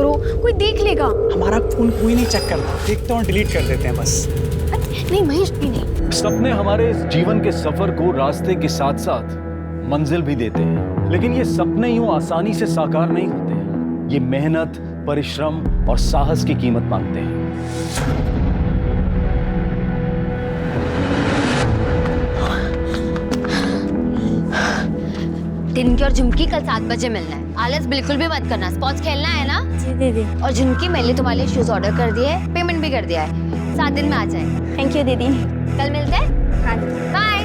करो, कोई देख लेगा। हमारा फोन कोई नहीं चेक करता, देखते और डिलीट कर देते हैं बस। नहीं महेश भी नहीं। सपने हमारे इस जीवन के सफर को रास्ते के साथ साथ मंजिल भी देते हैं, लेकिन ये सपने यूं आसानी से साकार नहीं होते। ये मेहनत, परिश्रम और साहस की कीमत मांगते हैं। टिनकी और झुमकी कल 7 बजे मिलना है। आलस बिल्कुल भी मत करना। स्पॉट्स खेलना है ना? जी दीदी। और झुमकी मैंने तुम्हारे लिए शूज ऑर्डर कर दिए, पेमेंट भी कर दिया है। 7 दिन में आ जाए। थैंक यू दीदी। कल मिलते हैं। हाँ। बाय।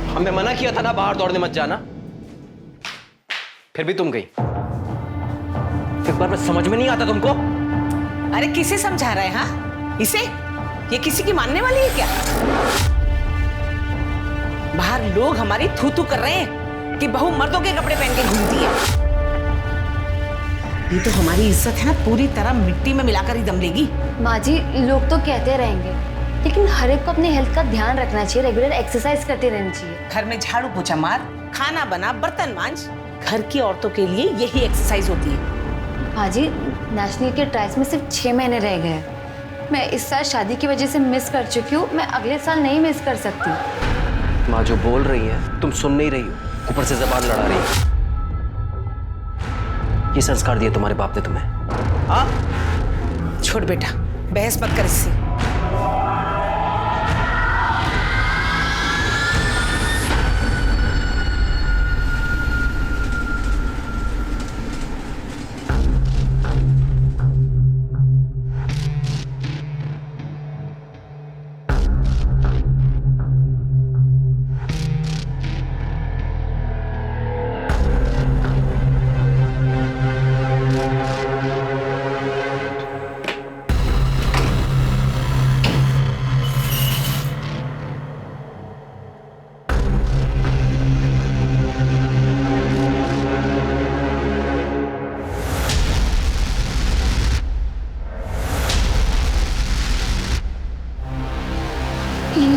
हमने मना किया था ना बाहर दौड़ने मत जाना, फिर भी तुम गई। एक बार बस समझ में नहीं आता तुमको? अरे किसे समझा रहे हैं? हाँ इसे? ये किसी की मानने वाली है क्या? बाहर लोग हमारी थू थू कर रहे हैं कि बहू मर्दों के कपड़े पहन के घूमती है। ये तो हमारी इज्जत है ना, पूरी तरह मिट्टी में मिलाकर ही दम लेगी। माँ जी, लोग तो कहते रहेंगे, लेकिन हर एक को अपनी हेल्थ का ध्यान रखना चाहिए। रेगुलर एक्सरसाइज करते रहना चाहिए। घर में झाड़ू पोछा मार, खाना बना, बर्तन मांज। घर की औरतों के लिए यही एक्सरसाइज होती है। माँ जी, नेशनल के ट्रायल्स में सिर्फ 6 महीने रह गए हैं। मैं इस साल शादी की वजह से मिस कर चुकी हूँ। मैं अगले साल नहीं मिस कर सकती। माँ जो बोल रही है तुम सुन नहीं रही हो, ऊपर से जबान लड़ा रही है। ये संस्कार दिए तुम्हारे बाप ने तुम्हें? हाँ? छोड़ बेटा, बहस मत कर इससे।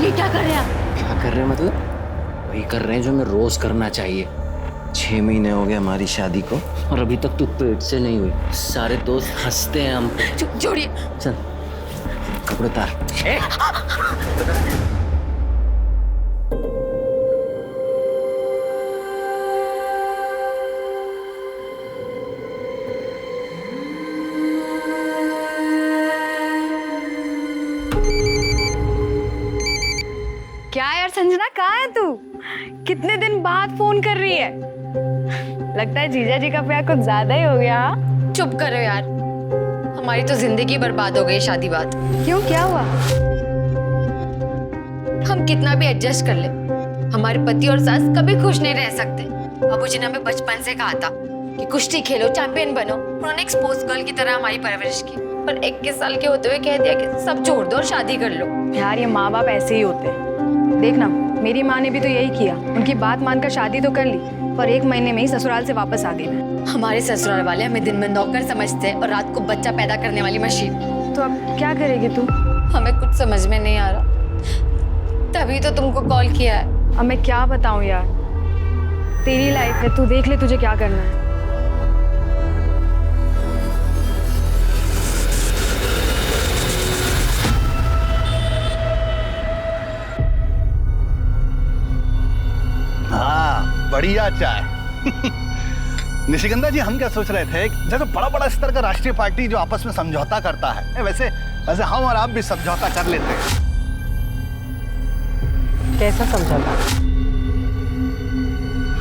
ये क्या कर रहे हैं आप? क्या कर रहे हैं मतलब? वही कर रहे हैं जो मैं रोज करना चाहिए। 6 महीने हो गए हमारी शादी को और अभी तक तू पेट से नहीं हुई। सारे दोस्त हंसते हैं हम। जोड़िए। चल कपड़े उतार। क्या यार संजना, कहाँ है तू? कितने दिन बाद फोन कर रही है? लगता है जीजा जी का प्यार कुछ ज्यादा ही हो गया। हाँ? चुप करो यार, हमारी तो जिंदगी बर्बाद हो गई शादी बाद। क्यों, क्या हुआ? हम कितना भी एडजस्ट कर ले, हमारे पति और सास कभी खुश नहीं रह सकते। बाबूजी ने हमें बचपन से कहा था कि कुश्ती खेलो, चैंपियन बनो। उन्होंने एक स्पोर्ट्स गर्ल की तरह हमारी परवरिश की, पर 21 साल के होते हुए कह दिया कि सब छोड़ दो और शादी कर लो। यार ये माँ बाप ऐसे ही होते हैं। देखना, मेरी माँ ने भी तो यही किया। उनकी बात मानकर शादी तो कर ली, पर 1 महीने में ही ससुराल से वापस आ गई मैं। हमारे ससुराल वाले हमें दिन में नौकर समझते हैं और रात को बच्चा पैदा करने वाली मशीन। तो अब क्या करेगी तू? हमें कुछ समझ में नहीं आ रहा, तभी तो तुमको कॉल किया है। अब मैं क्या बताऊं यार, तेरी लाइफ है, तू देख ले तुझे क्या करना है। हाँ, बढ़िया चाय। निशिगंधा जी, हम क्या सोच रहे थे, जैसे बड़ा बड़ा स्तर का राष्ट्रीय पार्टी जो आपस में समझौता करता है, वैसे वैसे हम और आप भी समझौता कर लेते हैं। कैसा समझौता?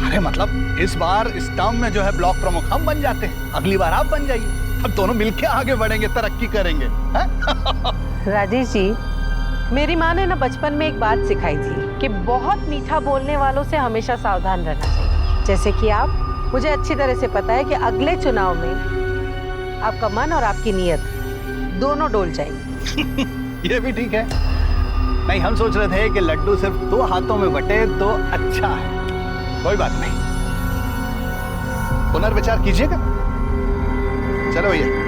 अरे मतलब इस बार इस टर्म में जो है ब्लॉक प्रमुख हम बन जाते हैं, अगली बार आप बन जाइए। अब दोनों मिलके आगे बढ़ेंगे, तरक्की करेंगे। राजेश जी, मेरी माँ ने ना बचपन में एक बात सिखाई थी कि बहुत मीठा बोलने वालों से हमेशा सावधान रहना चाहिए। जैसे कि आप, मुझे अच्छी तरह से पता है कि अगले चुनाव में आपका मन और आपकी नीयत दोनों डोल जाएंगी। ये भी ठीक है। नहीं, हम सोच रहे थे कि लड्डू सिर्फ 2 हाथों में बटे तो अच्छा है। कोई बात नहीं, पुनर्विचार कीजिएगा। चलो भैया।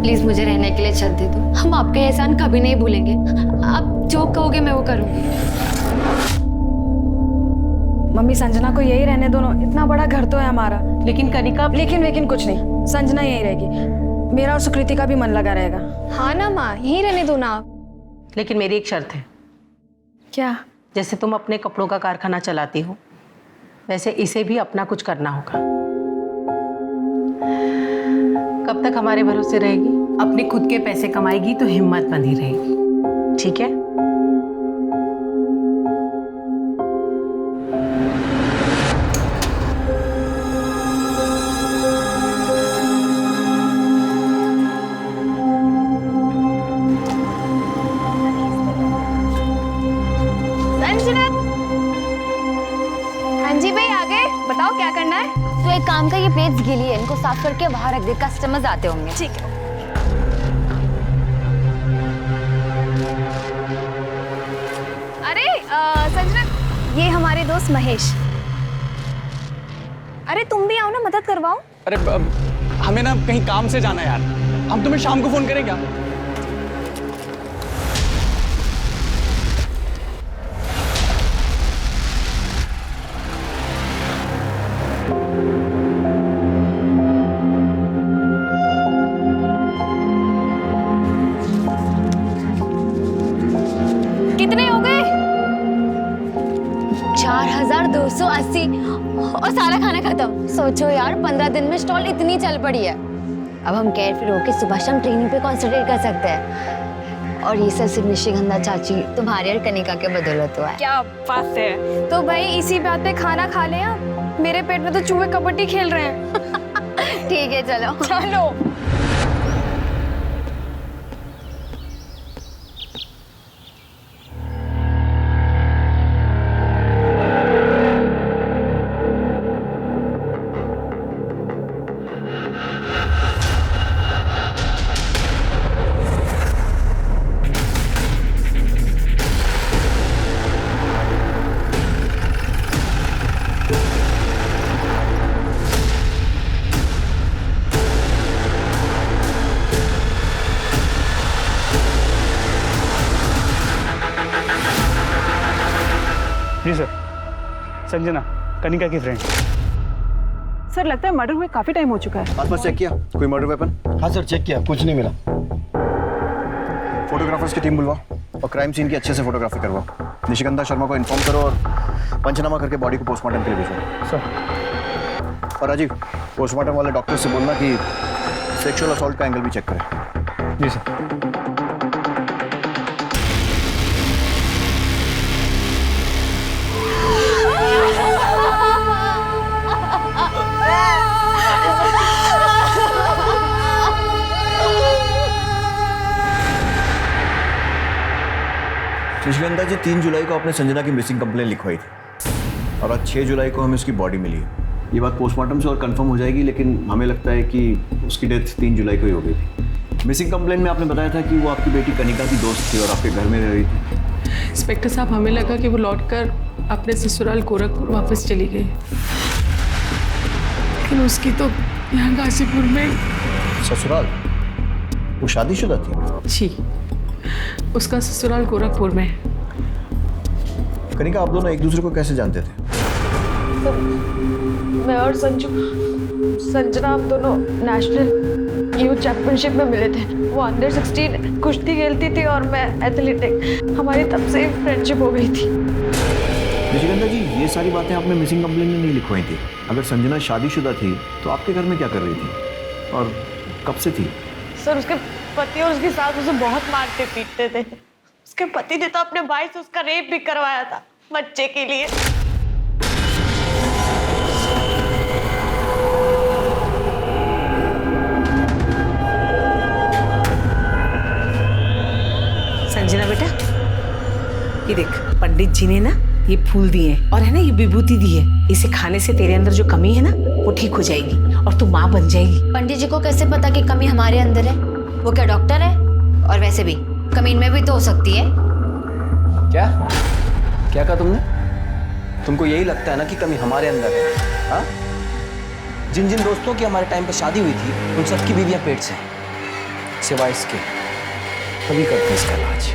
प्लीज मुझे रहने के लिए छत दे दो। हम आपका एहसान कभी नहीं भूलेंगे। आप जो कहोगे मैं वो करूँगी। मम्मी संजना को यही रहने दो ना, इतना बड़ा घर तो है हमारा। लेकिन कनिका, लेकिन कुछ नहीं, संजना यही रहेगी, मेरा और सुकृति का भी मन लगा रहेगा। हाँ ना माँ, यही रहने दो ना आप। लेकिन मेरी एक शर्त है। क्या? जैसे तुम अपने कपड़ों का कारखाना चलाती हो, वैसे इसे भी अपना कुछ करना होगा। कब तक हमारे भरोसे रहेगी? अपने खुद के पैसे कमाएगी तो हिम्मत बंधी रहेगी, ठीक है? संजना, हाँ जी भाई, आगे बताओ क्या करना है? तो एक काम का, ये प्लेट्स गीली है, इनको साफ करके बाहर रख दे, कस्टमर्स आते होंगे। ठीक है। अरे संजना, ये हमारे दोस्त महेश। अरे तुम भी आओ ना, मदद करवाओ। अरे हमें ना कहीं काम से जाना है यार, हम तुम्हें शाम को फोन करें क्या? कितने हो गए? 4280 और सारा खाना खत्म। सोचो यार, 15 दिन में स्टॉल इतनी चल पड़ी है। अब हम केयरफ्री होके सुबह शाम ट्रेनिंग पे कॉन्सेंट्रेट कर सकते हैं। और ये सब सिर्फ निशिगंधा चाची तुम्हारी और कनिका के बदौलत हुआ है। क्या बात है। तो भाई इसी बात पे खाना खा ले आप। मेरे पेट में तो चूहे कबड्डी खेल रहे हैं। ठीक है, चलो चलो। जी सर, संजना कनिका की फ्रेंड। सर, लगता है मर्डर हुए काफी टाइम हो चुका है। आसपास चेक किया कोई मर्डर वेपन? हाँ सर, चेक किया, कुछ नहीं मिला। फोटोग्राफर्स की टीम बुलवाओ और क्राइम सीन की अच्छे से फोटोग्राफी करवाओ। निशिगंधा शर्मा को इन्फॉर्म करो और पंचनामा करके बॉडी को पोस्टमार्टम के लिए भेजो। सर। और राजीव, पोस्टमार्टम वाले डॉक्टर से बोलना कि सेक्सुअल असॉल्ट का एंगल भी चेक करें। जी सर। निशिगंधा जी 3 जुलाई को आपने संजना की मिसिंग कंप्लेन लिखवाई थी और आज 6 जुलाई को हमें उसकी बॉडी मिली है। ये बात पोस्टमार्टम से और कंफर्म हो जाएगी, लेकिन हमें लगता है कि उसकी डेथ 3 जुलाई को ही हो गई थी। मिसिंग कंप्लेन में आपने बताया था कि वो आपकी बेटी कनिका की दोस्त थी और आपके घर में रह रही थी। इंस्पेक्टर साहब, हमें लगा कि वो लौटकर अपने ससुराल गोरखपुर वापस चली गई, लेकिन उसकी तो यहाँ गाजीपुर में। ससुराल? वो शादीशुदा थी? जी, उसका ससुराल गोरखपुर में। कनिका, आप दोनों एक दूसरे को कैसे जानते थे? मैं और संजना हम दोनों नेशनल यूथ चैंपियनशिप में मिले थे। वो अंडर 16 कुश्ती खेलती थी और मैं एथलेटिक। हमारी तब से फ्रेंडशिप हो गई थी। निशिगंधा जी, ये सारी बातें आपने मिसिंग कंप्लेन में नहीं लिखवाई थी। अगर संजना शादीशुदा थी तो आपके घर में क्या कर रही थी और कब से थी? सर, उसके पति और उसकी सास उसे बहुत मारते पीटते थे। उसके पति ने तो अपने भाई से उसका रेप भी करवाया था बच्चे के लिए। संजना बेटा, ये देख, पंडित जी ने ना ये फूल दिए हैं और है ना ये विभूति दी है। इसे खाने से तेरे अंदर जो कमी है ना वो ठीक हो जाएगी और तू माँ बन जाएगी। पंडित जी को कैसे पता कि कमी हमारे अंदर है? वो क्या डॉक्टर है? और वैसे भी कमी इनमें भी तो हो सकती है। क्या क्या कहा तुमने? तुमको यही लगता है ना कि कमी हमारे अंदर है? हाँ, जिन जिन दोस्तों की हमारे टाइम पे शादी हुई थी उन सबकी बीवियां पेट से हैं। सिवाय इसके तभी करते हैं इसका इलाज।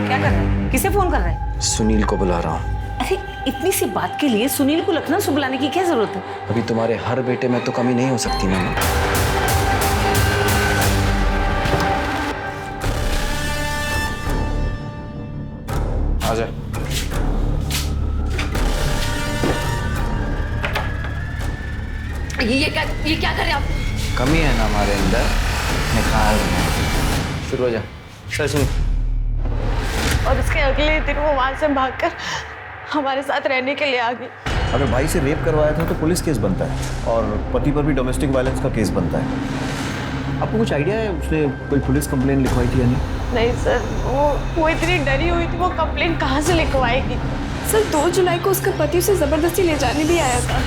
क्या कर रहा है? किसे फोन कर रहा है? सुनील को बुला रहा हूँ। अरे इतनी सी बात के लिए सुनील को लखनऊ से बुलाने की क्या जरूरत है? अभी तुम्हारे हर बेटे में तो कमी नहीं हो सकती मैम। आजा। ये क्या कर रहे हैं आप? कमी है ना हमारे अंदर, निकाल रहे हैं। शुरू हो जा। चल सुन। और उसके अगले दिन वो वहाँ से भागकर हमारे साथ रहने के लिए आ गई। अगर भाई से रेप करवाया था तो पुलिस केस बनता है और पति पर भी डोमेस्टिक वायलेंस का केस बनता है। आपको कुछ आइडिया है उसने कोई पुलिस कंप्लेन लिखवाई थी या नहीं? नहीं सर, वो इतनी डरी हुई थी, वो कंप्लेंट कहाँ से लिखवाएगी? सर 2 जुलाई को उसका पति उसे जबरदस्ती ले जाने भी आया था।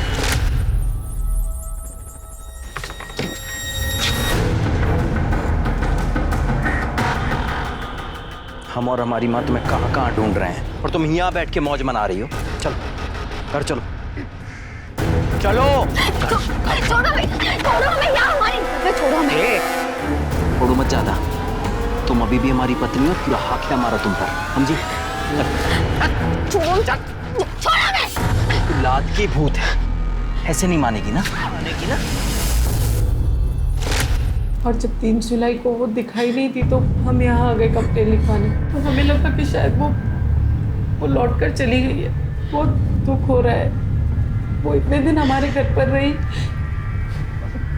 हम और हमारी माँ तुम्हें कहाँ कहाँ ढूंढ रहे हैं और तुम यहाँ बैठ के मौज मना रही हो। चलो घर चलो, चलो। छोड़ो हमें यार, हमारी छोड़ो हमें। छोड़ो मत ज्यादा, तुम अभी भी हमारी पत्नी हो, पूरा हक है हमारा तुम पर, समझी? छोड़ो हमें। लाद की भूत है, ऐसे नहीं मानेगी ना? मानेगी ना? और जब 3 जुलाई को वो दिखाई नहीं थी तो हम यहाँ आ गए कंप्लेन लिखवाने। तो हमें लगा कि शायद वो लौट कर चली गई है। बहुत दुख हो रहा है। वो इतने दिन हमारे घर पर रही,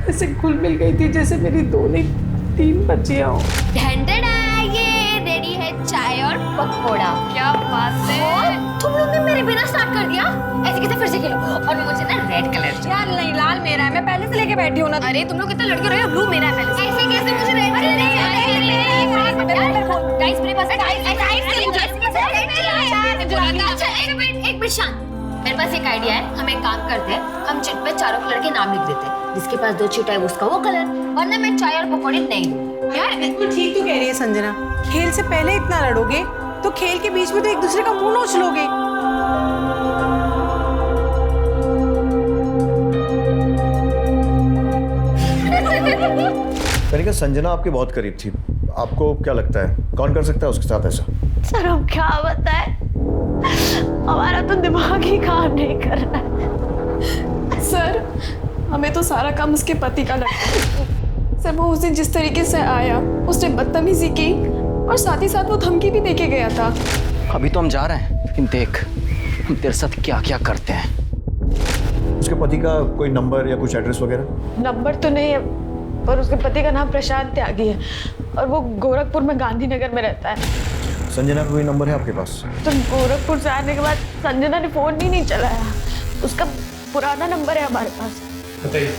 ऐसे घुल मिल गई थी जैसे मेरी 2 नहीं 3 बच्चियाँ हो। ये रेडी है चाय और पकौड़ा। क्या बात है, तुम लोग ने मेरे बिना स्टार्ट कर दिया। ऐसे कैसे फिर से खेलो? और मुझे ना रेड कलर यार। नहीं, लाल मेरा है, मैं पहले से लेके बैठी हूँ ना। अरे तुम लोग कितने लड़के रहे हो, ब्लू मेरा है पहले से। ऐसे कैसे मुझे रेड गाइस मेरे पास एक मिनट शांत। मेरे पास एक आइडिया है, हम एक काम करते हैं, हम चिट पे चारों कलर के नाम लिख देते हैं। जिसके पास 2 चिट है उसका वो कलर, वरना मैं चाय और पकौड़े नहीं दूंगी। यार बिल्कुल ठीक तो कह रही है संजना। खेल से पहले इतना लड़ोगे तो खेल के बीच में तो एक दूसरे का मुंह नोच लोगे। कनिका, संजना आपके बहुत करीब थी। आपको क्या लगता है कौन कर सकता है उसके साथ ऐसा? सर हम क्या बताएं, हमारा तो दिमाग ही काम नहीं कर रहा है। सर हमें तो सारा काम उसके पति का लगता है। सर वो उस दिन जिस तरीके से आया, उसने बदतमीजी की और साथ ही साथ वो धमकी भी देके गया था। अभी तो हम जा रहे हैं, लेकिन देख हम तेरे साथ क्या क्या करते हैं। उसके पति का कोई नंबर या कुछ एड्रेस वगैरह? नंबर तो नहीं है, पर उसके पति का नाम प्रशांत त्यागी है और वो गोरखपुर में गांधीनगर में रहता है। संजना का कोई नंबर है आपके पास? तो गोरखपुर से आने के बाद संजना ने फोन ही नहीं चलाया। उसका पुराना नंबर है हमारे पास। बताइए।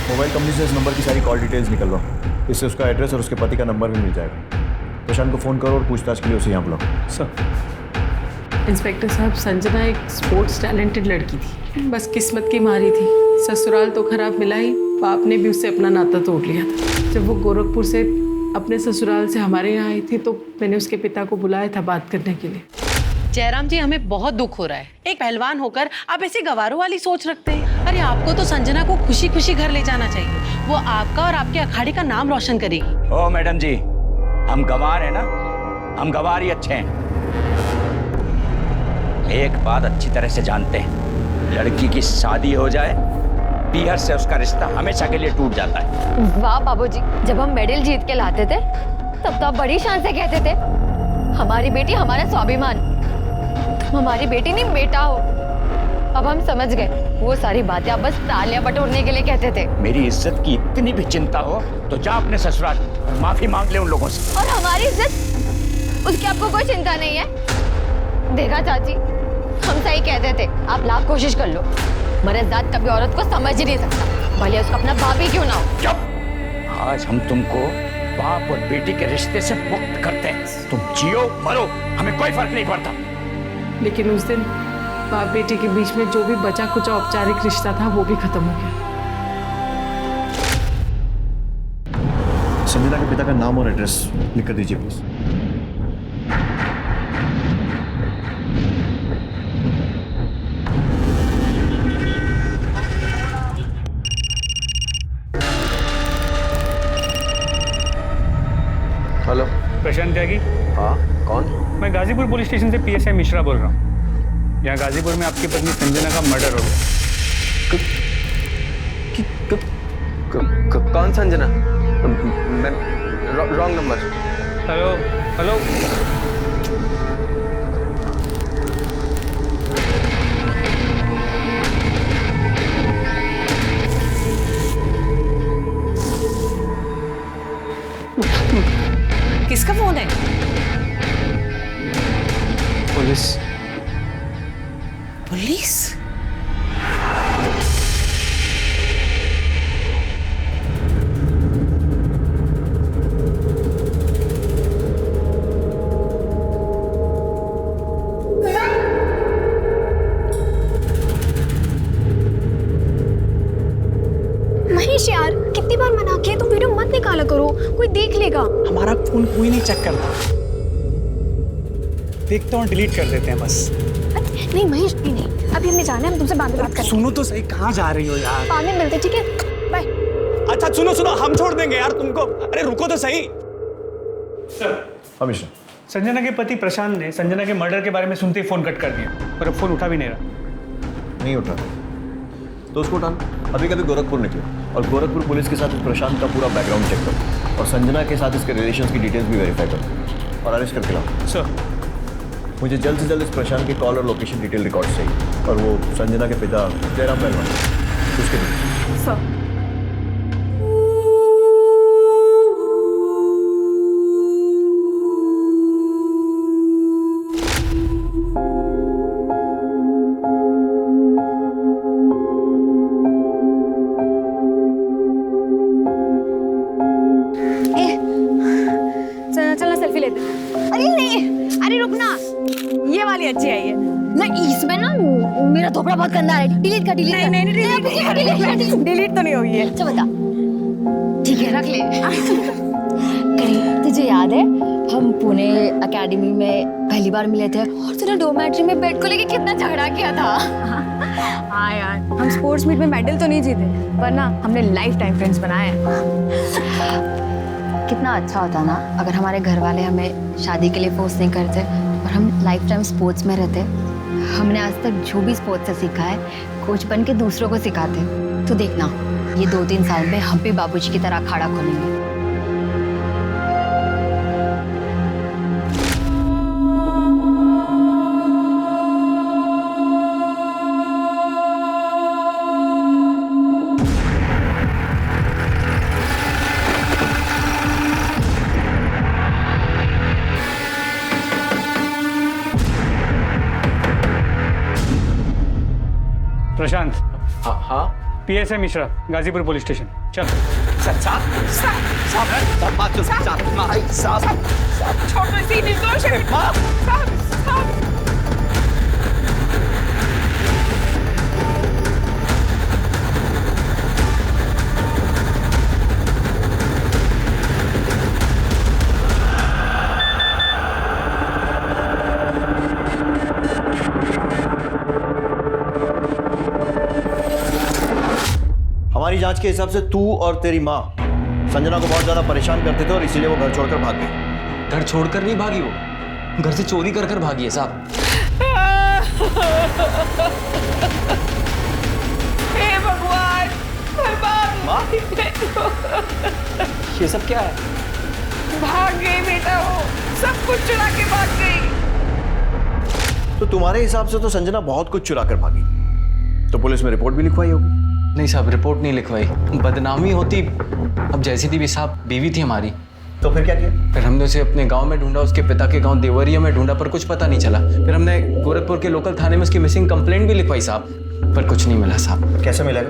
मोबाइल कंपनी से इस नंबर की सारी कॉल डिटेल्स निकलवाओ, इससे उसका एड्रेस और उसके पति का नंबर भी मिल जाएगा। प्रशांत को फ़ोन करो और पूछताछ के लिए उसे यहाँ बुलाओ। सर। इंस्पेक्टर साहब, संजना एक स्पोर्ट्स टैलेंटेड लड़की थी, बस किस्मत की मारी थी। ससुराल तो खराब मिला ही, बाप ने भी उससे अपना नाता तोड़ लिया था। जब वो गोरखपुर से अपने ससुराल से हमारे यहाँ आई थी तो मैंने उसके पिता को बुलाया था बात करने के लिए। जयराम जी, हमें बहुत दुख हो रहा है। एक पहलवान होकर आप ऐसे गवारों वाली सोच रखते हैं। अरे आपको तो संजना को खुशी खुशी घर ले जाना चाहिए। वो आपका और आपके अखाड़े का नाम रोशन करेगी। ओ मैडम जी, हम गंवार हैं ना, हम गंवार ही अच्छे हैं। एक बात अच्छी तरह से जानते हैं, लड़की की शादी हो जाए, पीहर से उसका रिश्ता हमेशा के लिए टूट जाता है। वाह बाबूजी, जब हम मेडल जीत के लाते थे तब तो आप बड़ी शान से कहते थे हमारी बेटी हमारा स्वाभिमान। तुम हमारी बेटी नहीं बेटा हो। अब हम समझ गए, वो सारी बातें आप बस तालियां बटोरने के लिए कहते थे। मेरी इज्जत की इतनी भी चिंता हो तो जा अपने ससुराल माफी मांग ले उन लोगों से। और हमारी इज्जत, उसकी आपको कोई चिंता नहीं है। देखा चाची, हम सही कहते थे, आप लाख कोशिश कर लो, मर्द जात कभी औरत को समझ ही नहीं सकता, भले उसका अपना बाप ही क्यों ना हो। चुप! आज हम तुमको बाप और बेटी के रिश्ते से मुक्त करते हैं। तुम जियो मरो, हमें कोई फर्क नहीं पड़ता। लेकिन उस दिन बाप बेटी के बीच में जो भी बचा कुचा औपचारिक रिश्ता था वो भी खत्म हो गया। संजना के पिता का नाम और एड्रेस लिख कर दीजिए प्लीज। पहचान त्यागी? हाँ, कौन? मैं गाजीपुर पुलिस स्टेशन से पीएसआई मिश्रा बोल रहा हूँ। यहाँ गाजीपुर में आपकी पत्नी संजना का मर्डर हो गया। कौन संजना? मैं रॉन्ग नंबर। हेलो हेलो, किसका फोन है? पुलिस। पुलिस? महेश यार, कितनी बार मना किया, तुम वीडियो मत निकाला करो, कोई देख लेगा। हमारा फोन कोई नहीं चेक करता, देखते हैं डिलीट कर देते हैं बस। नहीं महेश, भी नहीं, अभी हमें जाना है, हम तुमसे बाद में बात करेंगे। सुनो तो सही, कहाँ जा रही हो यार? बाद में मिलते, ठीक है, बाय। अच्छा सुनो सुनो, हम छोड़ देंगे यार तुमको। अरे रुको तो सही। हमेशा संजना के पति प्रशांत ने संजना के मर्डर के बारे में सुनते ही फोन कट कर दिया, पर अब फोन उठा भी नहीं रहा। नहीं उठा तो उसको उठा। अभी कभी गोरखपुर निकले और गोरखपुर पुलिस के साथ इस प्रशांत का पूरा बैकग्राउंड चेक करो और संजना के साथ इसके रिलेशंस की डिटेल्स भी वेरीफाई करो और अरेस्ट करके लाओ। सर, मुझे जल्द से जल्द इस प्रशांत के कॉल और लोकेशन डिटेल रिकॉर्ड चाहिए और वो संजना के पिता जयराम पहलवान उसके भी। सर चलना सेल्फी लेते हैं। अरे नहीं, अरे रुकना, ये वाली अच्छी आई है। नहीं इसमें ना मेरा धोपड़ा बहुत गंदा है, डिलीट कर, डिलीट कर। नहीं डिलीट तो नहीं होगी है। अच्छा बता, ठीक है रख ले। अरे तुझे याद है हम पुणे एकेडमी में पहली बार मिले थे और तूने डोमेट्री में बेड को लेके कितना झगड़ा किया था? हाँ यार, हम स्पोर्ट्स मीट में मेडल तो नहीं जीते, पर ना हमने लाइफ टाइम फ्रेंड्स बनाए हैं। कितना अच्छा होता ना अगर हमारे घर वाले हमें शादी के लिए फोर्स नहीं करते और हम लाइफ टाइम स्पोर्ट्स में रहते। हमने आज तक जो भी स्पोर्ट्स से सीखा है कोच बन के दूसरों को सिखाते। तो देखना ये 2-3 साल में हम भी बाबूजी की तरह अखाड़ा खोलेंगे। प्रशांत। हाँ हाँ, PSI Mishra, Ghazipur police station. चल। हमारी जांच के हिसाब से तू और तेरी माँ संजना को बहुत ज्यादा परेशान करते थे और इसीलिए वो घर छोड़कर भाग गई। घर छोड़कर नहीं भागी, वो घर से चोरी कर कर भागी है साहब। हे भगवान, बर्बाद। ये सब क्या है? भाग गई बेटा, वो सब कुछ चुरा के भाग गई। तो तुम्हारे हिसाब से तो संजना बहुत कुछ चुरा कर भागी, तो पुलिस में रिपोर्ट भी लिखवाई होगी। नहीं साहब, रिपोर्ट नहीं लिखवाई, बदनामी होती। अब जैसी थी भी साहब बीवी थी हमारी। तो फिर क्या किया? फिर हमने उसे अपने गांव में ढूंढा, उसके पिता के गांव देवरिया में ढूंढा, पर कुछ पता नहीं चला। फिर हमने गोरखपुर के लोकल थाने में उसकी मिसिंग कंप्लेंट भी लिखवाई साहब, पर कुछ नहीं मिला साहब। कैसे मिलेगा?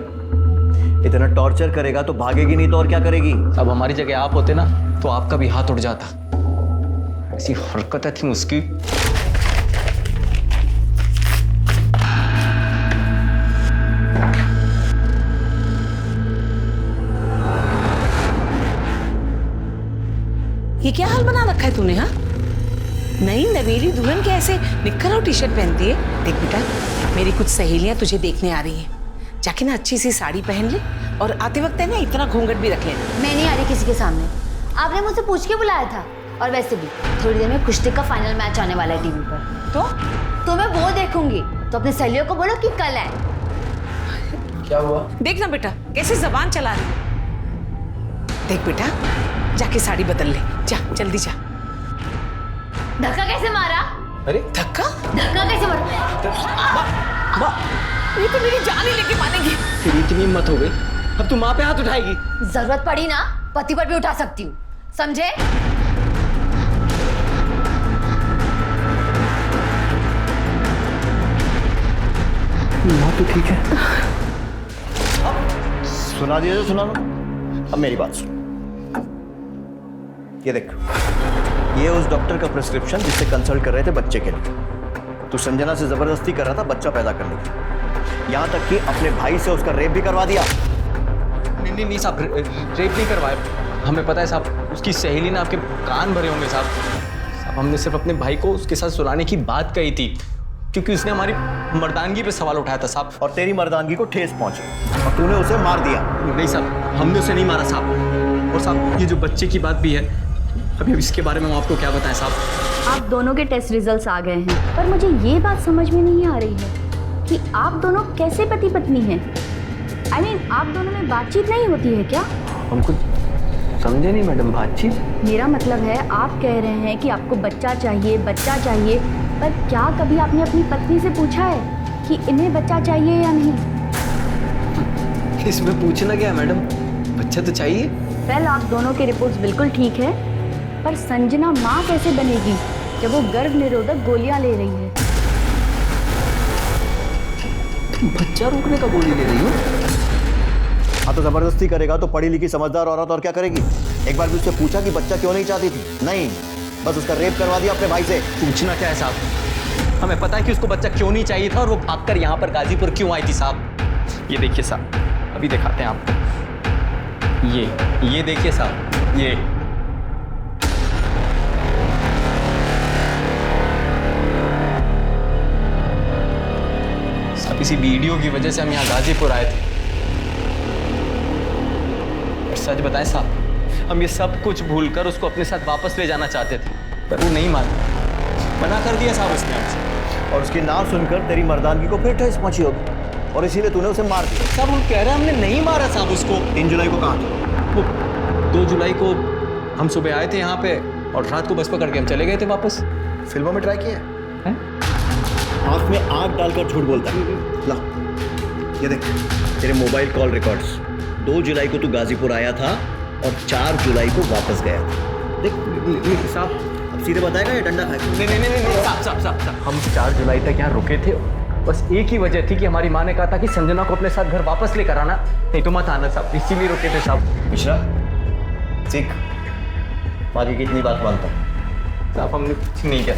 इतना टॉर्चर करेगा तो भागेगी नहीं तो और क्या करेगी? अब हमारी जगह आप होते ना तो आपका भी हाथ उड़ जाता। ऐसी हरकतें थी उसकी। ये क्या हाल बना रखा है तूने? हाँ, नई नवेली दुल्हन के ऐसे निक्कर और टी शर्ट पहनती है। देख बेटा, मेरी कुछ सहेलियां तुझे देखने आ रही हैं, जाके ना अच्छी सी साड़ी पहन ले और आते वक्त है ना इतना घूंघट भी रख लेना। मैं नहीं आ रही किसी के सामने, आपने मुझसे पूछ के बुलाया था। और वैसे भी थोड़ी देर में कुश्ती का फाइनल मैच आने वाला है टीवी पर। तो मैं वो देखूंगी। तो अपने सहेलियों को बोलो कि कल है। क्या हुआ? देख ना बेटा कैसे जबान चला रही। देख बेटा जाके साड़ी बदल ले, जा जल्दी जा। धक्का कैसे मारा? अरे धक्का कैसे मारा? ये तो मेरी जान ही लेके मानेगी। तेरी इतनी हिम्मत हो गई, अब तू माँ पे हाथ उठाएगी? जरूरत पड़ी ना पति पर भी उठा सकती हूँ, समझे? माँ तो ठीक है। सुना दिया तो सुना लो। अब मेरी बात सुन। ये देख, ये उस डॉक्टर का प्रिस्क्रिप्शन जिससे कंसल्ट कर रहे थे बच्चे के लिए। तू संजना से जबरदस्ती कर रहा था बच्चा पैदा करने की, यहाँ तक कि अपने भाई से उसका रेप भी करवा दिया। नहीं साहब, रेप नहीं करवाया। हमें पता है साहब, उसकी सहेली ने आपके कान भरे होंगे साहब। हमने सिर्फ अपने भाई को उसके साथ सुलाने की बात कही थी, क्योंकि उसने हमारी मर्दानगी पे सवाल उठाया था साहब। और तेरी मर्दानगी को ठेस पहुंची और तूने उसे मार दिया। नहीं साहब, हमने उसे नहीं मारा साहब। और साहब ये जो बच्चे की बात भी है, अभी इसके बारे में हम आपको क्या बताएं साहब। आप दोनों के टेस्ट रिजल्ट्स आ गए हैं, पर मुझे ये बात समझ में नहीं आ रही है कि आप दोनों कैसे पति पत्नी हैं। I mean, आप दोनों में बातचीत नहीं होती है क्या? हम कुछ समझे नहीं मैडम। बातचीत? मेरा मतलब है आप कह रहे हैं कि आपको बच्चा चाहिए, पर क्या कभी आपने अपनी पत्नी से पूछा है कि इन्हें बच्चा चाहिए या नहीं? इसमें पूछना क्या है मैडम, बच्चा तो चाहिए। वेल, आप दोनों की रिपोर्ट्स बिल्कुल ठीक है, पर संजना माँ कैसे बनेगी जब वो गर्भ निरोधक गोलियां ले रही है? बच्चा रोकने का गोली ले रही हो? हाँ तो जबरदस्ती करेगा तो पढ़ी लिखी समझदार औरत और क्या करेगी? एक बार भी उससे पूछा कि बच्चा क्यों नहीं चाहती थी? नहीं, बस उसका रेप करवा दिया अपने भाई से। पूछना क्या है साहब, हमें पता है कि उसको बच्चा क्यों नहीं चाहिए था और वो भागकर यहाँ पर गाजीपुर क्यों आई थी साहब। ये देखिए साहब, अभी दिखाते हैं आपको। ये देखिए साहब, ये साहब इसी वीडियो की वजह से हम यहाँ गाजीपुर आए थे। और सच बताएं साहब, हम ये सब कुछ भूलकर उसको अपने साथ वापस ले जाना चाहते थे, पर वो नहीं माना, मना कर दिया साहब उसने हमसे। और उसकी ना सुनकर तेरी मर्दानगी को फिर ठेस पहुंची होगी और इसीलिए तूने उसे मार दिया। साहब वो कह रहे हैं हमने नहीं मारा साहब उसको। 3 जुलाई को कहाँ थे? वो 2 जुलाई को हम सुबह आए थे यहाँ पे और रात को बस पकड़ के हम चले गए थे वापस। फिल्मों में ट्राई किया है? आँख में आग डालकर झूठ बोलता है। ला, ये देख तेरे मोबाइल कॉल रिकॉर्ड्स। 2 जुलाई को तू गाजीपुर आया था और 4 जुलाई को वापस गया था। देख साहब, अब सीधे बताएगा या डंडा खाएगा? नहीं साहब, हम 4 जुलाई तक यहाँ रुके थे। बस एक ही वजह थी कि हमारी माँ ने कहा था कि संजना को अपने साथ घर वापस लेकर आना, नहीं तो मत आना साहब, इसीलिए रुके थे साहब। मिश्रा सीख, माँ की कितनी बात मानता है? साहब हमने कुछ नहीं किया।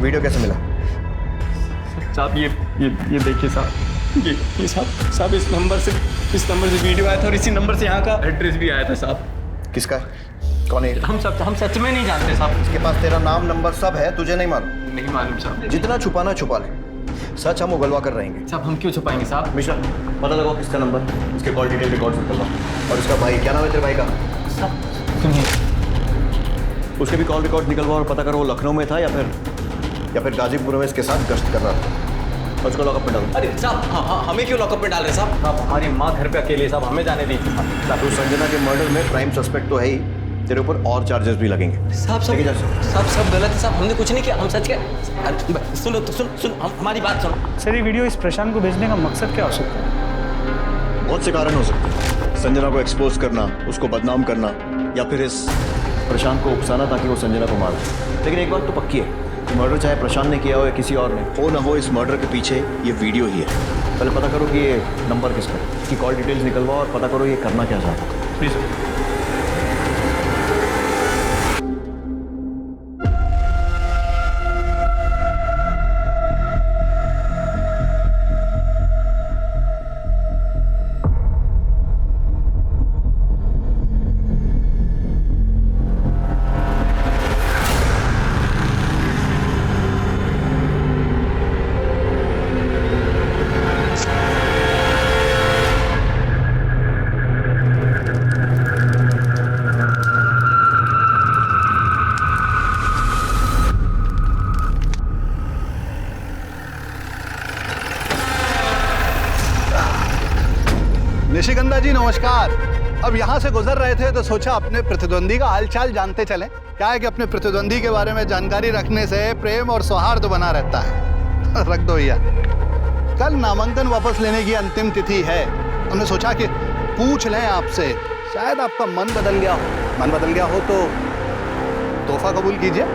वीडियो कैसे मिला? साहब ये देखिए साहब, ये साहब इस नंबर से वीडियो आया था और इसी नंबर से यहाँ का एड्रेस भी आया था साहब। किसका? कौन है? हम सच में नहीं जानते साहब। इसके पास तेरा नाम नंबर सब है, तुझे नहीं मालूम? नहीं मालूम साहब। जितना छुपाना छुपा ले, सच हम उगलवा कर रहेंगे। साहब हम क्यों छुपाएंगे साहब? मिश्रा पता लगाओ किसका नंबर, इसके कॉल डिटेल रिकॉर्ड निकलवाओ। और इसका भाई, क्या नाम है तेरे भाई का? साहब उसके भी कॉल रिकॉर्ड निकलवाओ और पता करो वो लखनऊ में था या फिर गाजीपुर में इसके साथ गश्त कर रहा था। और उसको लॉकअप में डालो। अरे साहब, हाँ, हमें क्यों लॉकअप में डाल रहे साहब? साहब हमारी माँ घर पे अकेले, साहब हमें जाने दीजिए साहब। तो संजना के मर्डर में प्राइम सस्पेक्ट तो है ही, तेरे ऊपर और चार्जेस भी लगेंगे। साहब सब गलत है साहब, हमने कुछ नहीं किया, हम सच के। सुनो तो सुन हमारी बात सुनो। सर ये वीडियो इस प्रशांत को भेजने का मकसद क्या हो सकता है? बहुत से कारण हो सकते हैं। संजना को एक्सपोज करना, उसको बदनाम करना, या फिर इस प्रशांत को उकसाना ताकि वो संजना को मार दे। लेकिन एक बात तो पक्की है, मर्डर चाहे प्रशांत ने किया हो या किसी और ने, हो ना हो इस मर्डर के पीछे ये वीडियो ही है। पहले पता करो कि ये नंबर किसका है, इसकी कॉल डिटेल्स निकलवाओ और पता करो ये करना क्या चाहता है। प्लीज़। निशिगंधा जी नमस्कार। अब यहाँ से गुजर रहे थे तो सोचा अपने प्रतिद्वंदी का हालचाल जानते चलें। क्या है कि अपने प्रतिद्वंदी के बारे में जानकारी रखने से प्रेम और सौहार्द बना रहता है। रख दो भैया। कल नामांकन वापस लेने की अंतिम तिथि है। हमने सोचा कि पूछ लें आपसे, शायद आपका मन बदल गया हो। मन बदल गया हो तो तोहफा कबूल कीजिए।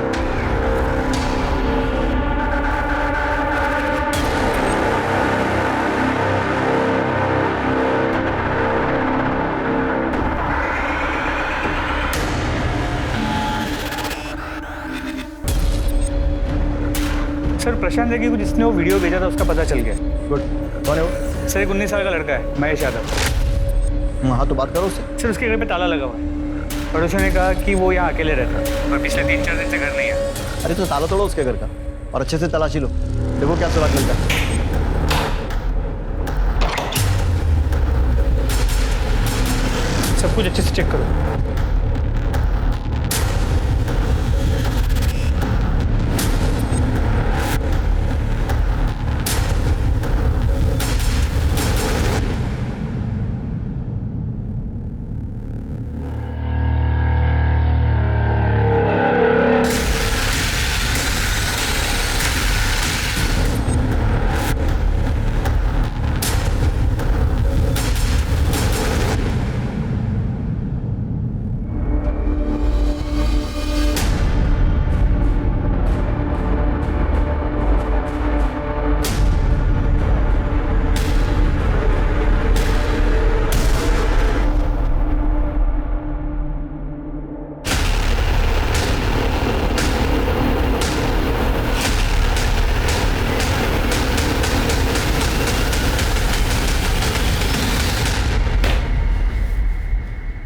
सर प्रशांत नेगी को जिसने वो वीडियो भेजा था उसका पता चल गया। गुड। कौन है वो? सर एक 19 साल का लड़का है, महेश यादव। हाँ तो बात करो उससे। सर उसके घर पे ताला लगा हुआ है। पड़ोसियों ने कहा कि वो यहाँ अकेले रहता है और पिछले 3-4 दिन से घर नहीं है। अरे तो ताला तोड़ो उसके घर का और अच्छे से तलाशी लो, देखो क्या सुराग मिलता है। सब कुछ अच्छे से चेक करो।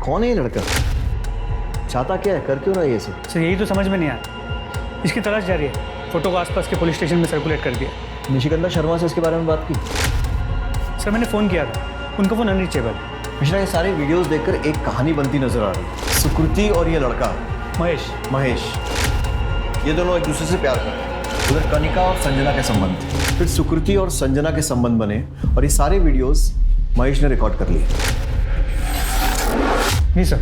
कौन है ये लड़का? चाहता क्या है, कर क्यों रहा है ये सब? सर यही तो समझ में नहीं आया। इसकी तलाश जारी है। फोटो को आसपास के पुलिस स्टेशन में सर्कुलेट कर दिया। निशिगंधा शर्मा से इसके बारे में बात की? सर मैंने फ़ोन किया था, उनका फ़ोन अनरीचेबल। मिश्रा, ये सारे वीडियोस देखकर एक कहानी बनती नजर आ रही है। सुकृति और ये लड़का महेश, ये दोनों एक दूसरे से प्यार करते हैं। उधर कनिका और संजना के संबंध, फिर सुकृति और संजना के संबंध बने और ये सारे वीडियोस महेश ने रिकॉर्ड कर लिए। नहीं सर।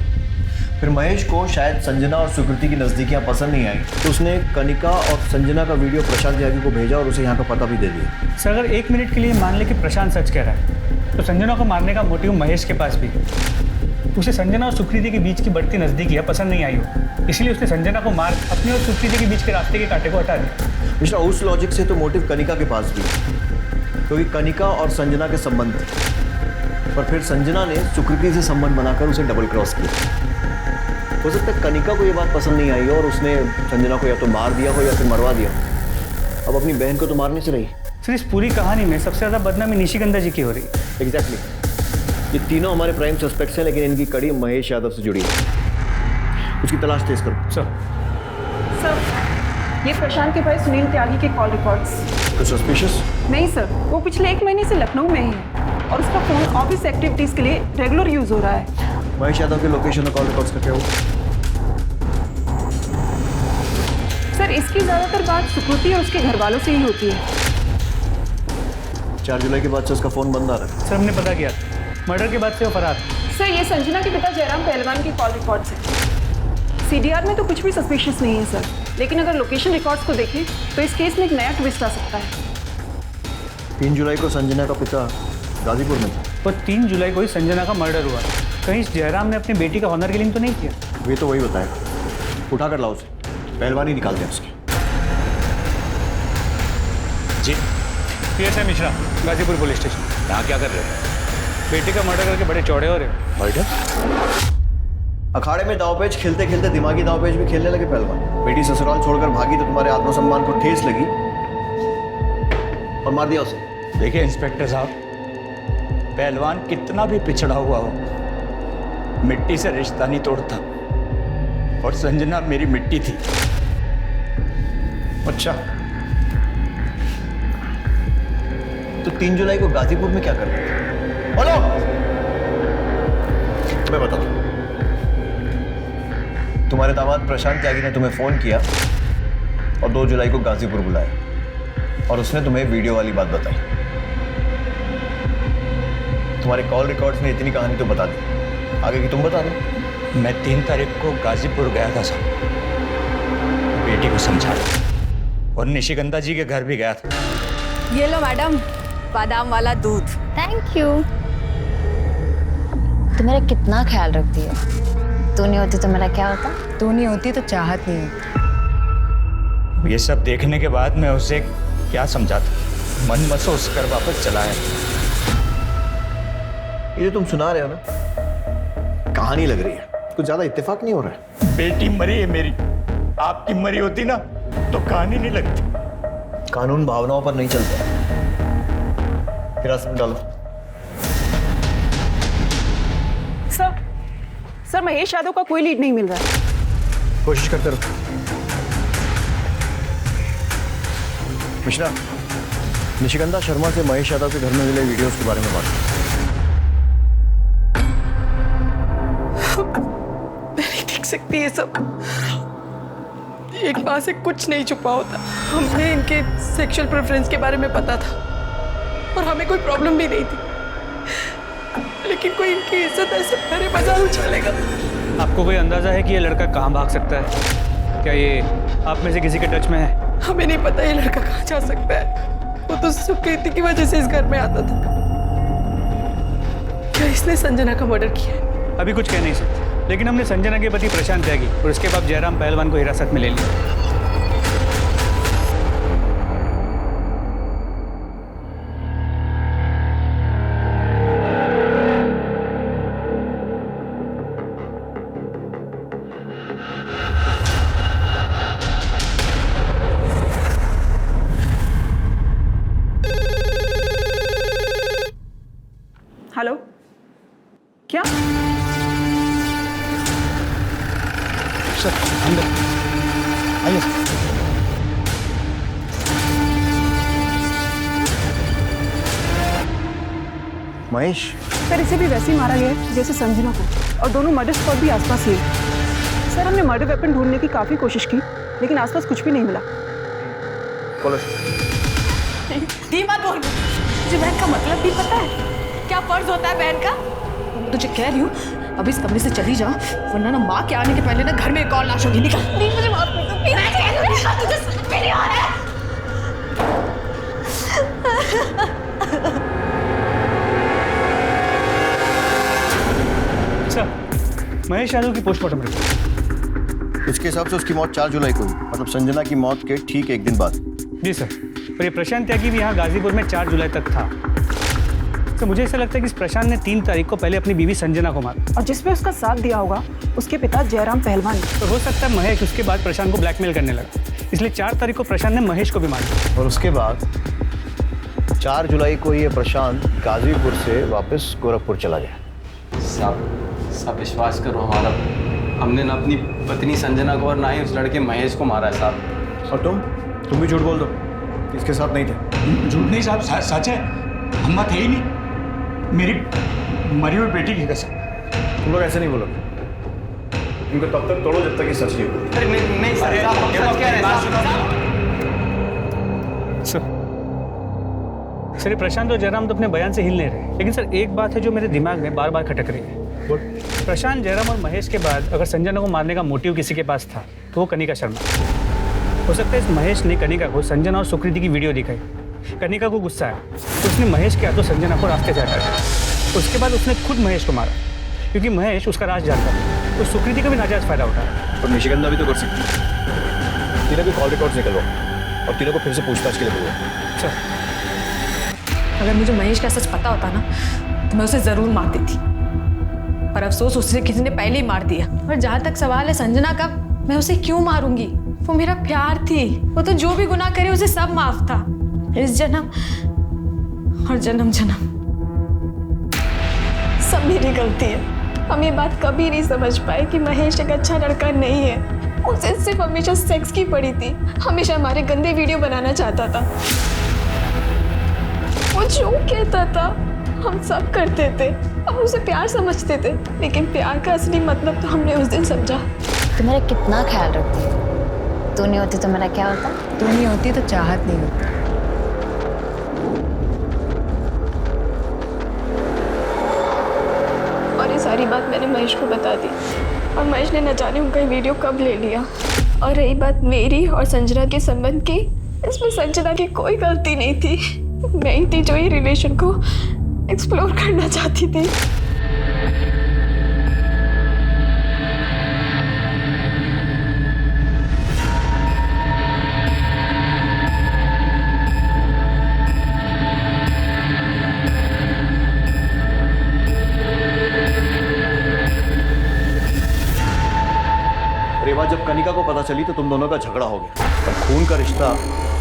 फिर महेश को शायद संजना और सुकृति की नज़दीकियाँ पसंद नहीं आई तो उसने कनिका और संजना का वीडियो प्रशांत त्यागी को भेजा और उसे यहाँ का पता भी दे दिया। सर अगर 1 मिनट के लिए मान ले कि प्रशांत सच कह रहा है तो संजना को मारने का मोटिव महेश के पास भी है। उसे संजना और सुकृति के बीच की बढ़ती नज़दीकी पसंद नहीं आई हो, इसलिए उसने संजना को मार अपने और सुकृति के बीच के रास्ते के कांटे को हटा दिया। मिश्रा, उस लॉजिक से तो मोटिव कनिका के पास भी है, क्योंकि कनिका और संजना के संबंध थे, पर फिर संजना ने सुकृति से संबंध बनाकर उसे डबल क्रॉस किया। हो सकता है कनिका को ये बात पसंद नहीं आई हो और उसने संजना को या तो मार दिया हो या फिर मरवा दिया हो। अब अपनी बहन को तो मारने से रही। सर इस पूरी कहानी में सबसे ज़्यादा बदनामी निशिगंधा जी की हो रही है। एग्जैक्टली। ये तीनों हमारे प्राइम सस्पेक्ट्स हैं, लेकिन इनकी कड़ी महेश यादव से जुड़ी है। उसकी तलाश तेज करो। सर ये प्रशांत के भाई सुनील त्यागी के कॉल रिकॉर्ड्स। कुछ सस्पिशियस? नहीं सर, वो पिछले 1 महीने से लखनऊ में ही है और उसका फोन ऑफिस एक्टिविटीज के लिए रेगुलर यूज हो रहा है। महेश यादव के लोकेशन और कॉल रिकॉर्ड्स का क्या हुआ? सर इसकी ज्यादातर बात सुकृति और उसके घर वालों से ही होती है। 4 जुलाई के बाद से उसका फोन बंद आ रहा है। सर हमने पता किया, मर्डर के बाद से वो फरार। सर ये संजना के पिता जयराम पहलवान के कॉल रिकॉर्ड्स हैं। सीडीआर में तो कुछ भी सस्पिशियस नहीं है सर, लेकिन अगर लोकेशन रिकॉर्ड्स को देखें तो इस केस में एक नया ट्विस्ट आ सकता है। 3 जुलाई को संजना का पिता गाजीपुर में था और 3 जुलाई को ही संजना का मर्डर हुआ। कहीं जयराम ने अपनी बेटी का ऑनर किलिंग तो नहीं किया? वे तो वही बताया। उठा कर लाओ उसे, पहलवान ही निकाल दें उसकी। जी PSI Mishra, Ghazipur police station. यहाँ क्या कर रहे हैं? बेटी का मर्डर करके बड़े चौड़े हो रहे हो। मर्डर? अखाड़े में दावपेच खेलते खेलते दिमागी दावपेच भी खेलने लगे पहलवान। बेटी ससुराल छोड़कर भागी तो तुम्हारे आत्मसम्मान को ठेस लगी और मार दिया उसे। देखिए इंस्पेक्टर साहब, पहलवान कितना भी पिछड़ा हुआ हो, मिट्टी से रिश्ता नहीं तोड़ता, और संजना मेरी मिट्टी थी। अच्छा, तो 3 जुलाई को गाजीपुर में क्या कर रहे थे? बोलो, मैं बताता हूं। तुम्हारे दामाद प्रशांत त्यागी ने तुम्हें फोन किया और 2 जुलाई को गाजीपुर बुलाया और उसने तुम्हें वीडियो वाली बात बताई। तुम्हारे कॉल रिकॉर्ड्स ने इतनी कहानी तो बता दी, आगे की तुम बता दो। मैं 3 तारीख को गाजीपुर गया था साहब, बेटी को समझाया और निशिगंधा जी के घर भी गया था। ये लो मैडम, बादाम वाला दूध। Thank you. तू मेरा कितना ख्याल रखती है। तू नहीं होती तो मेरा क्या होता? तू नहीं होती तो चाहत नहीं होती। ये सब देखने के बाद मैं उसे क्या समझाता, मन महसूस कर वापस चला आया। ये जो तुम सुना रहे हो ना, कहानी लग रही है, कुछ ज्यादा इत्तेफाक नहीं हो रहा है। बेटी मरी है मेरी, आपकी मरी होती ना तो कहानी नहीं लगती। कानून भावनाओं पर नहीं चलता, हिरासत में डालो। सर महेश यादव का कोई लीड नहीं मिल रहा है। कोशिश करते रहो। मिश्रा, निशिगंधा शर्मा से महेश यादव के घर में मिले वीडियोस के बारे में बात मैं नहीं देख सकती ये सब। एक माँ से कुछ नहीं छुपा होता। हमें इनके सेक्सुअल प्रेफरेंस के बारे में पता था और हमें कोई प्रॉब्लम भी नहीं थी, लेकिन कोई इनकी इज्जत ऐसे भरे बाजार उछालेगा। आपको कोई अंदाजा है कि ये लड़का कहाँ भाग सकता है? क्या ये आप में से किसी के टच में है? हमें नहीं पता ये लड़का कहाँ जा सकता है। वो तो सुकृति की वजह से इस घर में आता था। क्या इसने संजना का मर्डर किया है? अभी कुछ कह नहीं सकते, लेकिन हमने संजना के पति प्रशांत त्यागी और उसके बाद जयराम पहलवान को हिरासत में ले लिया। हेलो, क्या? सर अंदर आइए। महेश, सर इसे भी वैसे ही मारा गया है जैसे संजना को, और दोनों मर्डर स्पॉट भी आसपास ही है। सर हमने मर्डर वेपन ढूंढने की काफी कोशिश की, लेकिन आसपास कुछ भी नहीं मिला। मत बोल, तुझे बहन का मतलब भी पता है? क्या फर्ज होता है बहन का? तुझे कह रही हूँ अब इस कमरे से चली जा, वरना ना माँ के आने के पहले ना घर में एक और लाश होगी। निकल। प्लीज मुझे माफ कर दो। तुझे समझ में नहीं आ रहा है। सर, महेश यादव की पोस्टमार्टम रिपोर्ट। इसके हिसाब से उसकी मौत 4 जुलाई को हुई, मतलब संजना की मौत के ठीक एक दिन बाद। जी सर, और ये प्रशांत त्यागी भी यहाँ गाजीपुर में 4 जुलाई तक था। तो मुझे ऐसा लगता है कि इस प्रशांत ने 3 तारीख को पहले अपनी बीवी संजना को मारा, और जिसमें उसका साथ दिया होगा उसके पिता जयराम पहलवान। तो हो सकता है महेश उसके बाद प्रशांत को ब्लैकमेल करने लगा, इसलिए 4 तारीख को प्रशांत ने महेश को भी मारा। और उसके बाद 4 जुलाई को ये प्रशांत गाजीपुर से वापस गोरखपुर चला गया। साहब विश्वास करो हमारा, हमने ना अपनी पत्नी संजना को और ना ही उस लड़के महेश को मारा है साहब। और तुम भी झूठ बोल दो, इसके साथ नहीं थे। झूठ नहीं साहब, सच है, हम थे ही नहीं। मेरी मरी हुई बेटी की कसम। तुम लोग ऐसे नहीं बोलोगे, इनको तब तक तोड़ो जब तक ये सच नहीं बोलते। अरे नहीं सर, हम सच कह रहे हैं। सर ये प्रशांत और जयराम तो अपने बयान से हिल नहीं रहे, लेकिन सर एक बात है जो मेरे दिमाग में बार बार खटक रही है। प्रशांत, जयराम और महेश के बाद अगर संजना को मारने का मोटिव किसी के पास था तो वो कनिका शर्मा। हो सकता है इस महेश ने कनिका को संजना और सुकृति की वीडियो दिखाई, कनिका को गुस्सा आया तो उसने महेश के हाथों संजना को रास्ते से हटा दिया। उसके बाद उसने खुद महेश को मारा, क्योंकि महेश उसका राज जानता था, तो सुकृति का भी नाजायज फायदा उठाया। और निशिगंधा भी तो कर सकती है। तीनों के कॉल रिकॉर्ड्स निकलवाओ और तीनों को फिर से पूछताछ के लिए बुलवाओ। सर, अगर मुझे महेश का सच पता होता ना तो मैं उसे जरूर मार देती, पर अफसोस उसे किसी ने पहले ही मार दिया। और जहाँ तक सवाल है संजना का, मैं उसे क्यों मारूंगी? वो मेरा प्यार थी, वो तो जो भी गुनाह करे उसे सब माफ था, इस जन्म और जन्म जन्म सब मेरी गलती है। हम ये बात कभी नहीं समझ पाए कि महेश एक अच्छा लड़का नहीं है। उसे सिर्फ हमेशा सेक्स की पड़ी थी, हमेशा हमारे गंदे वीडियो बनाना चाहता था। वो जो कहता था हम सब करते थे, हम उसे प्यार समझते थे, लेकिन प्यार का असली मतलब तो हमने उस दिन समझा। तू मेरा कितना ख्याल रखती है। तू नहीं होती तो मेरा क्या होता? तू नहीं होती तो चाहत नहीं होती। महेश को बता दी और महेश ने न जाने उनका वीडियो कब ले लिया। और रही बात मेरी और संजना के संबंध की, इसमें संजना की कोई गलती नहीं थी। मैं ही थी जो ये रिलेशन को एक्सप्लोर करना चाहती थी। रेवा, जब कनिका को पता चली तो तुम दोनों का झगड़ा हो गया और खून का रिश्ता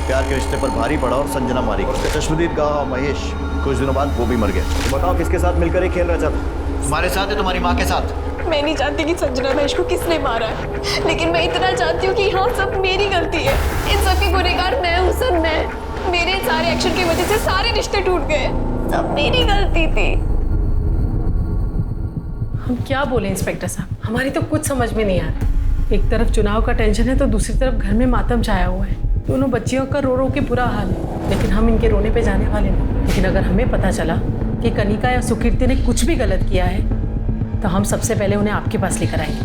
प्यार के रिश्ते पर भारी पड़ा और संजना मारी गई। चश्मदीद का महेश कुछ दिनों बाद वो भी मर गया। तो बताओ किसके साथ मिलकर ये खेल रहा था? तुम्हारे साथ है, तुम्हारी माँ के साथ? मैं नहीं जानती कि संजना महेश को किसने मारा है, लेकिन मैं इतना जानती हूँ कि हाँ सब मेरी गलती है। इन सब की गुनहगार मैं हूँ सर। मैं मेरे सारे एक्शन की वजह से सारे रिश्ते टूट गए। सब मेरी गलती थी। हम क्या बोले इंस्पेक्टर साहब, हमारी तो कुछ समझ में नहीं आ रहा। एक तरफ चुनाव का टेंशन है तो दूसरी तरफ घर में मातम छाया हुआ है। दोनों बच्चियों का रो रो के बुरा हाल है, लेकिन हम इनके रोने पे जाने वाले नहीं। लेकिन अगर हमें पता चला कि कनिका या सुकीर्ति ने कुछ भी गलत किया है तो हम सबसे पहले उन्हें आपके पास लेकर आएंगे।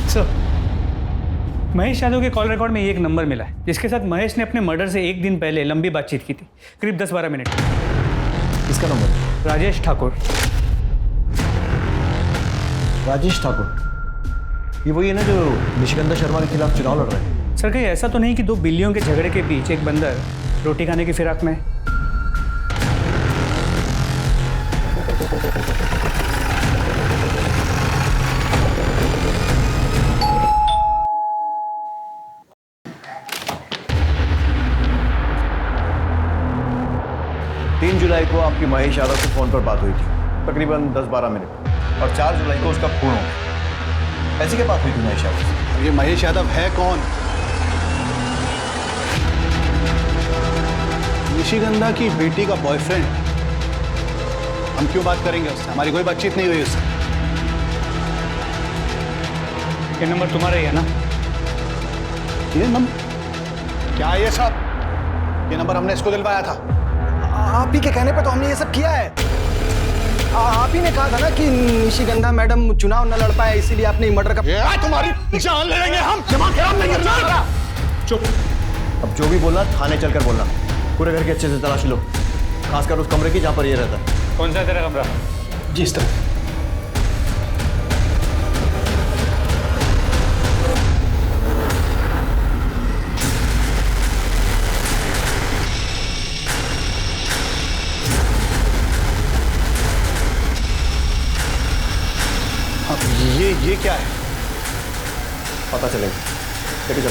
सर, महेश यादव के कॉल रिकॉर्ड में एक नंबर मिला है जिसके साथ महेश ने अपने मर्डर से एक दिन पहले लंबी बातचीत की थी, करीब 10-12 मिनट। किसका नंबर? राजेश ठाकुर। राजेश ठाकुर, ये वही है ना जो निशिगंधा शर्मा के खिलाफ चुनाव लड़ रहे हैं? सर, कहीं ऐसा तो नहीं कि 2 बिल्लियों के झगड़े के बीच एक बंदर रोटी खाने की फिराक में है? जुलाई को आपकी महेश यादव से फोन पर बात हुई थी, तकरीबन 10-12 मिनट, और 4 जुलाई को उसका खून हो गया। ऐसी क्या बात हुई थी महेश यादव से? ये महेश यादव है कौन? निशिगंधा की बेटी का बॉयफ्रेंड। हम क्यों बात करेंगे उससे? हमारी कोई बातचीत नहीं हुई उससे। ये नंबर तुम्हारा ही है ना? ये नंबर क्या है ये सब? ये नंबर हमने इसको दिलवाया था। आप ही के कहने पे तो हमने ये सब किया है। आप ही ने कहा था ना कि निशिगंधा मैडम चुनाव न लड़ पाए, इसीलिए आपने मर्डर का। तुम्हारी जान ले लेंगे हम। दिमाग खराब नहीं करना। चुप। अब जो भी बोलना थाने चलकर बोलना। पूरे घर की अच्छे से तलाशी लो, खासकर उस कमरे की जहां पर ये रहता है। कौन सा है तेरा कमरा? जी इस तरह। ये क्या है? पता चलेगा, लेके चलो।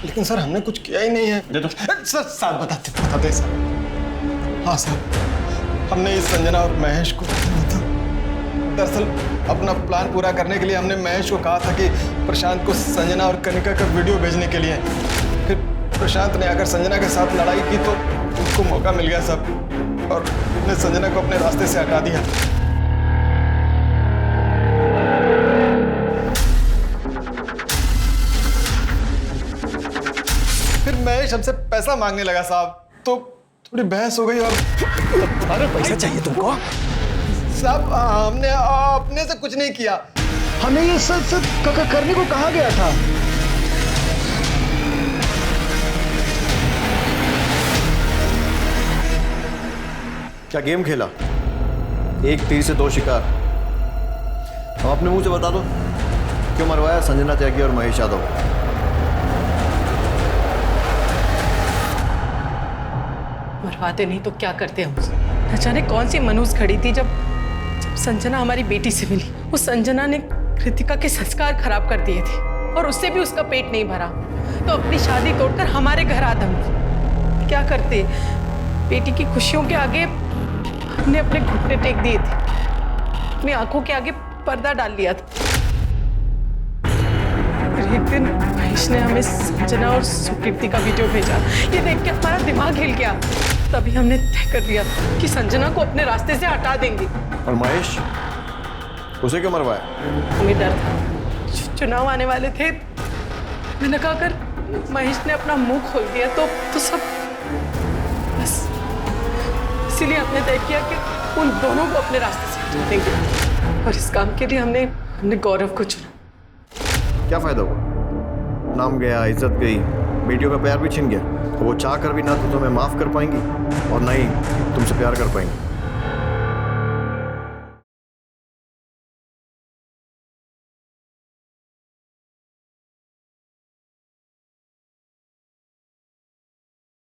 लेकिन सर हमने कुछ किया ही नहीं है। दे दो। सर बताते सर। हाँ सर, हमने इस संजना और महेश को था। दरअसल अपना प्लान पूरा करने के लिए हमने महेश को कहा था कि प्रशांत को संजना और कनिका का वीडियो भेजने के लिए। फिर प्रशांत ने आकर संजना के साथ लड़ाई की तो उसको मौका मिल गया सब, और उसने संजना को अपने रास्ते से हटा दिया। महेश हमसे पैसा मांगने लगा साहब, तो थोड़ी बहस हो गई। और अरे पैसा चाहिए तुमको? साहब हमने अपने से कुछ नहीं किया, हमें ये सब करने को कहा गया था। क्या गेम खेला? एक तीर से 2 शिकार। अब अपने मुंह से बता दो, क्यों मरवाया संजना त्यागी और महेश यादव? मरवाते नहीं तो क्या करते हम? न जाने कौन सी मनूस खड़ी थी जब संजना हमारी बेटी से मिली। उस संजना ने कृतिका के संस्कार खराब कर दिए थे और उससे भी उसका पेट नहीं भरा, तो अपनी शादी तोड़कर हमारे घर आ धमकी। क्या करते? बेटी की खुशियों के आगे हमने अपने घुटने टेक दिए थे, अपनी आंखों के आगे पर्दा डाल लिया था। एक दिन महेश ने हमें संजना और सुकीर्ति का वीडियो भेजा। ये देख के हमारा दिमाग हिल गया। तभी हमने तय कर लिया कि संजना को अपने रास्ते से हटा देंगे। और महेश, उसे क्यों मरवाया? हमें डर था, चुनाव आने वाले थे। मैंने कहा अगर महेश ने अपना मुंह खोल दिया तो सब बस। इसीलिए हमने तय किया कि उन दोनों को अपने रास्ते से हटा देंगे। और इस काम के लिए हमने गौरव को चुना। क्या फायदा हुआ? नाम गया, इज्जत गई, बेटियों का प्यार भी छिन गया। तो वो चाह कर भी ना तो तुम्हें माफ कर पाएंगी और ना ही तुमसे प्यार कर पाएंगी।